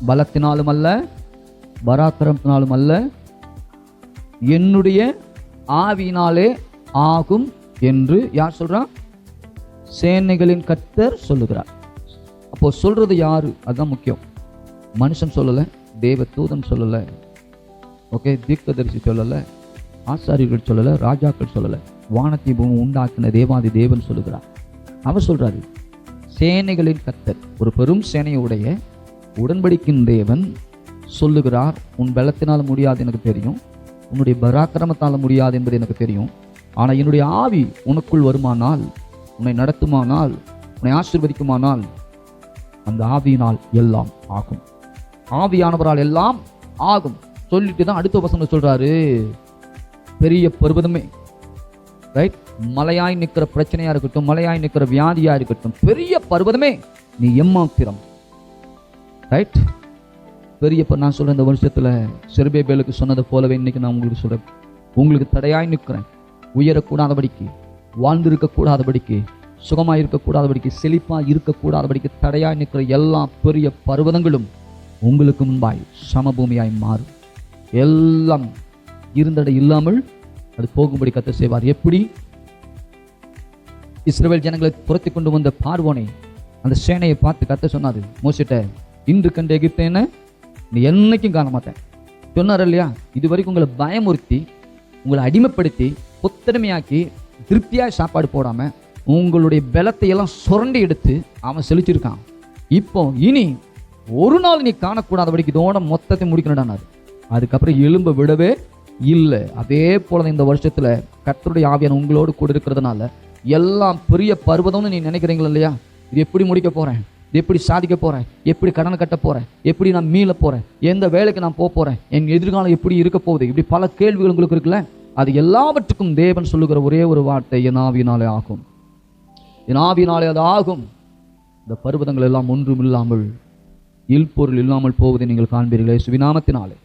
பலத்தினாலும் அல்ல, பராக்கிரமத்தினாலும் அல்ல, என்னுடைய ஆவியினாலே ஆகும் என்று யார் சொல்றா? சேனைகளின் கர்த்தர் சொல்லுகிறார். அப்போ சொல்றது யாரு? அதுதான் முக்கியம். மனுஷன் சொல்லலை, தேவ தூதன் சொல்லலை, ஓகே, தீர்க்கதரிசி சொல்லலை, ஆசாரியர்கள் சொல்லலை, ராஜாக்கள் சொல்லலை, வானத்தை பூமி உண்டாக்கின தேவாதி தேவன் சொல்லுகிறார். அவர் சொல்றாரு, சேனைகளின் கர்த்தர், ஒரு பெரும் சேனையுடைய உடன்படிக்கையின் தேவன் சொல்லுகிறார், உன் பலத்தினால் முடியாது எனக்கு தெரியும், உன்னுடைய பராக்கிரமத்தால் முடியாது என்பது எனக்கு தெரியும், ஆனால் என்னுடைய ஆவி உனக்குள் வருமானால், உன்னை நடத்துமானால், உன்னை ஆசீர்வதிக்குமானால், அந்த ஆவியினால் எல்லாம் ஆகும், ஆவியானவரால் எல்லாம் ஆகும் சொல்லிட்டு தான் அடுத்த வசனம் சொல்றாரு, பெரிய பர்வதமே, ரைட், மலையாய் நிற்கிற பிரச்சனையா இருக்கட்டும், மலையாய் நிற்கிற வியாதியா இருக்கட்டும், பெரிய பர்வதமே நீ எம்மாத்திரம், ரைட், பெரிய நான் சொல்றேன், இந்த வருஷத்துல செருபேபேலுக்கு சொன்னதை போலவே இன்னைக்கு நான் உங்களுக்கு சொல்றேன், உங்களுக்கு தடையாய் நிற்கிறேன், உயரக்கூடாதபடிக்கு, வாழ்ந்திருக்க கூடாதபடிக்கு, சுகமா இருக்கக்கூடாதபடிக்கு, செழிப்பா இருக்கக்கூடாதபடிக்கு தடையாய் நிற்கிற எல்லா பெரிய பர்வதங்களும் உங்களுக்கு முன்பாய் சமபூமியாய் மாறும். எல்லாம் இருந்தடை இல்லாமல் அது போகும்படி கர்த்தர் செய்வார். எப்படி? இஸ்ரவேல் ஜனங்களை துரத்தி கொண்டு வந்த பார்வோனை, அந்த சேனையை பார்த்து கர்த்தர் சொன்னாரு, மோசேட்ட, இன்று கண்ட எகிப்தியனை நீ என்னைக்கும் காண மாட்டேன் சொன்னார் இல்லையா? இது வரைக்கும் உங்களை பயமுறுத்தி, உங்களை அடிமைப்படுத்தி, புத்தடமையாக்கி, திருப்தியாக சாப்பாடு போடாம உங்களுடைய பலத்தை எல்லாம் சுரண்டி எடுத்து அவன் செழிச்சிருக்கான். இப்போ இனி ஒரு நாள் நீ காணக்கூடாதபடிக்கு இதோட மொத்தத்தை முடிக்கணும்டானாரு. அதுக்கப்புறம் எலும்பை விடவே இல்லை. அதே போல இந்த வருஷத்துல கர்த்தருடைய ஆவியான உங்களோடு கூட இருக்கிறதுனால எல்லாம் பெரிய பர்வதம்னு நீ நினைக்கிறீங்களா இல்லையா? இது எப்படி முடிக்க போறேன், இது எப்படி சாதிக்க போறேன், எப்படி கடனை கட்ட போறேன், எப்படி நான் மீள போறேன், எந்த வேலைக்கு நான் போக போறேன், என் எதிர்காலம் எப்படி இருக்க போகுது, இப்படி பல கேள்விகள் உங்களுக்கு இருக்குல்ல. அது எல்லாவற்றுக்கும் தேவன் சொல்லுகிற ஒரே ஒரு வார்த்தை, என் ஆவியினாலே ஆகும், என் ஆவியினாலே அது ஆகும். இந்த பர்வதங்கள் எல்லாம் ஒன்றும் இல்லாமல், இல்பொருள் இல்லாமல் போவதை நீங்கள் காண்பீர்களே சுவிநாமத்தினாலே.